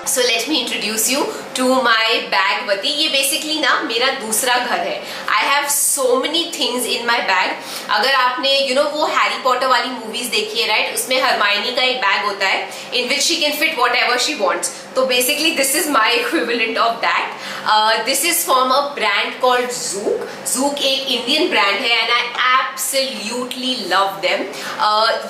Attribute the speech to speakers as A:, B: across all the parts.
A: So let me introduce you to my bag Vati. ये basically ना मेरा दूसरा घर है. I have so many things in my bag. अगर आपने वो हैरी पॉटर वाली मूवीज देखी है राइट, उसमें हरमाइनी का एक बैग होता है in which she can fit whatever she wants. तो basically this is my equivalent of that. This is from a brand called Zook. Zook एक Indian brand है and I absolutely love them.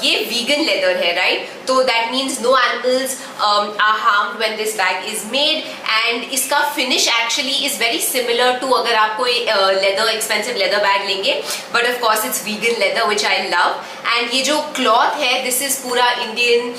A: ये vegan leather है right, तो that means no animals are harmed when this bag is made, and इसका finish actually is very similar to अगर आप कोई leather expensive leather bag लेंगे, but of course it's vegan leather which I love. And ये जो cloth है this is पूरा Indian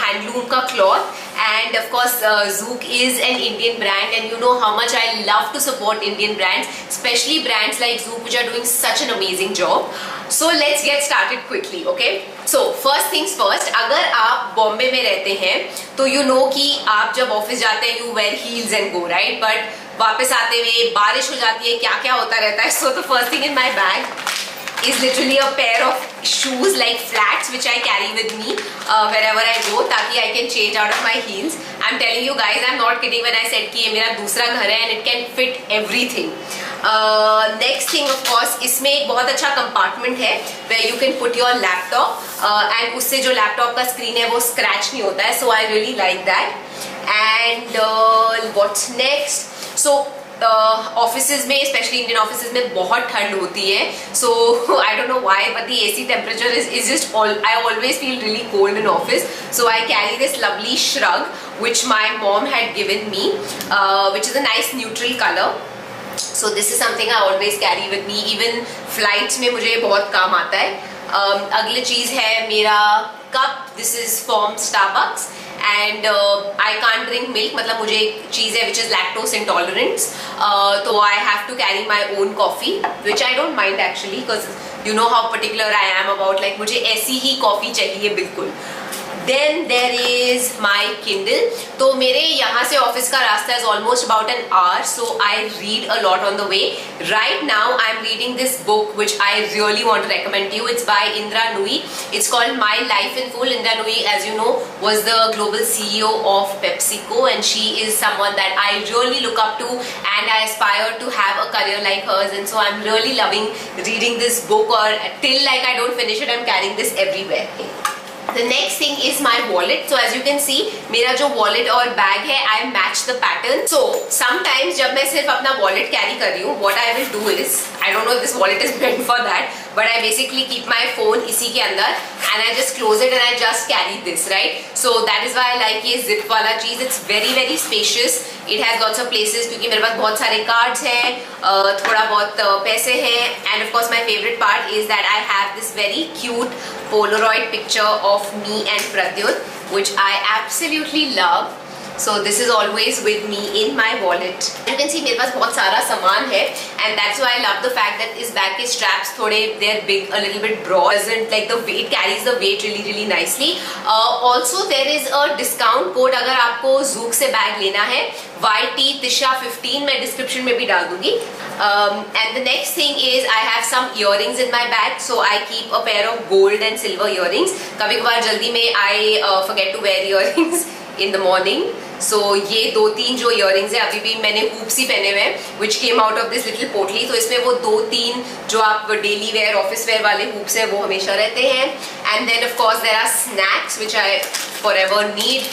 A: handloom का cloth, and of course Zook is an Indian brand and you know how much I love to support Indian brands, especially brands like Zook which are doing such an amazing job. So let's get started quickly, okay? So first things first, अगर आप बॉम्बे में रहते हैं तो you know कि आप जब office जाते हैं you wear heels and go right, but वापस आते हुए बारिश हो जाती है, क्या क्या होता रहता है. So the first thing in my bag is literally a pair of shoes like flats which I carry with me wherever I go, ताकि I can change out of my heels. I'm telling you guys, I'm not kidding when I said कि ये मेरा दूसरा घर है and it can fit everything. Next thing of course, इसमें एक बहुत अच्छा compartment है where you can put your laptop and उससे जो laptop का screen है वो scratch नहीं होता है, so I really like that. And what's next? So offices में स्पेशली इंडियन ऑफिसेज में बहुत ठंड होती है, so I don't know why but the AC temperature is just I always feel really cold in office, so I carry this lovely shrug which my mom had given me which is a nice neutral colour. So this is something I always carry with me, even flights में मुझे बहुत काम आता है. अगली चीज है मेरा cup, this is from Starbucks and I can't drink milk, मतलब मुझे एक चीज़ है which is lactose intolerance, तो I have to carry my own coffee which I don't mind actually because you know how particular I am about like मुझे ऐसी ही coffee चाहिए बिल्कुल. Then there is my Kindle. तो मेरे यहाँ से office का रास्ता is almost about an hour, so I read a lot on the way. Right now I'm reading this book which I really want to recommend to you. It's by Indra Nooyi. It's called My Life in Full. Indra Nooyi, as you know, was the global CEO of PepsiCo, and she is someone that I really look up to and I aspire to have a career like hers, and so I'm really loving reading this book, or till like I don't finish it, I'm carrying this everywhere. The next thing is my wallet. So as you can see, मेरा जो wallet और bag है, I match the pattern. So sometimes जब मैं सिर्फ अपना wallet carry कर रही हूँ, what I will do is, I don't know if this wallet is meant for that, but I basically keep my phone इसी के अंदर and I just close it and I just carry this, right? So that is why I like ये zip वाला चीज. It's very very spacious. It has lots of places क्योंकि मेरे पास बहुत सारे cards हैं, थोड़ा बहुत पैसे हैं, and of course my favorite part is that I have this very cute Polaroid picture of me and Pradyut which I absolutely love. So this is always with me in my wallet. You can see मेरे पास बहुत सारा सामान है and that's why I love the fact that इस bag के straps थोड़े they're big, a little bit broad, doesn't like the weight, carries the weight really really nicely. Also there is a discount code अगर आपको Zook से bag लेना है, YT Tisha 15, मैं description में भी डाल दूंगी. And the next thing is I have some earrings in my bag, so I keep a pair of gold and silver earrings. कभी कभार जल्दी में I forget to wear earrings in the morning. So ये दो तीन जो earrings है अभी भी मैंने hoops ही पहने हुए हैं which came out of this little पोटली, तो इसमें वो दो तीन जो आप daily wear, office wear वाले hoops हैं वो हमेशा रहते हैं. And then of course there are snacks which I forever need.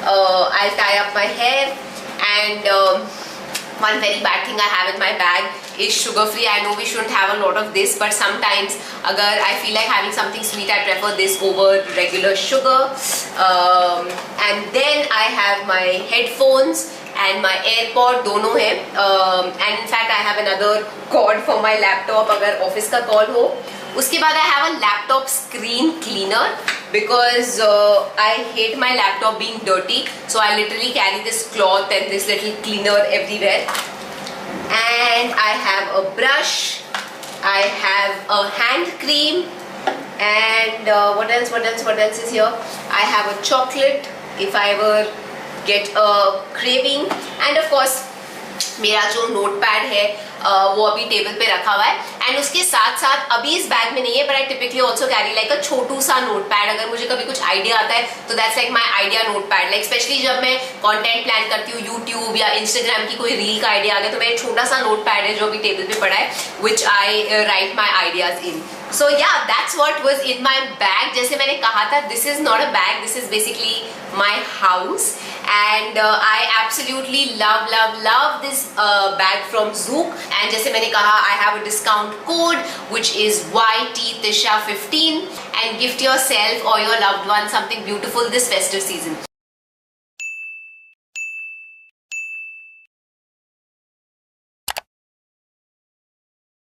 A: I'll tie up my hair, and one very bad thing I have in my bag is sugar free. I know we shouldn't have a lot of this, but sometimes अगर I feel like having something sweet, I prefer this over regular sugar. And then I have my headphones and my AirPod, दोनों हैं. And in fact I have another cord for my laptop अगर office का call हो. उसके बाद I have a laptop screen cleaner because I hate my laptop being dirty, so I literally carry this cloth and this little cleaner everywhere. And I have a brush, I have a hand cream, and what else is here? I have a chocolate if I ever get a craving, and of course मेरा जो notepad है वो अभी table पे रखा हुआ है। And उसके साथ साथ अभी इस बैग में नहीं है, but I typically also carry like a छोटू सा नोट पैड। अगर मुझे कभी कुछ आइडिया आता है तो that's like my idea note pad. Like specially जब मैं कंटेंट प्लान करती हूँ यूट्यूब या इंस्टाग्राम की कोई रील का आइडिया आ गया तो मेरा छोटा सा नोट पैड है जो अभी टेबल पे पड़ा है, which I write my ideas in. So yeah, that's what was in my bag. जैसे मैंने कहा था, this is not a bag, this is basically my house, and I absolutely love this bag from Zouk. And जैसे मैंने कहा, I have a discount code which is YTTisha15, and gift yourself or your loved one something beautiful this festive season.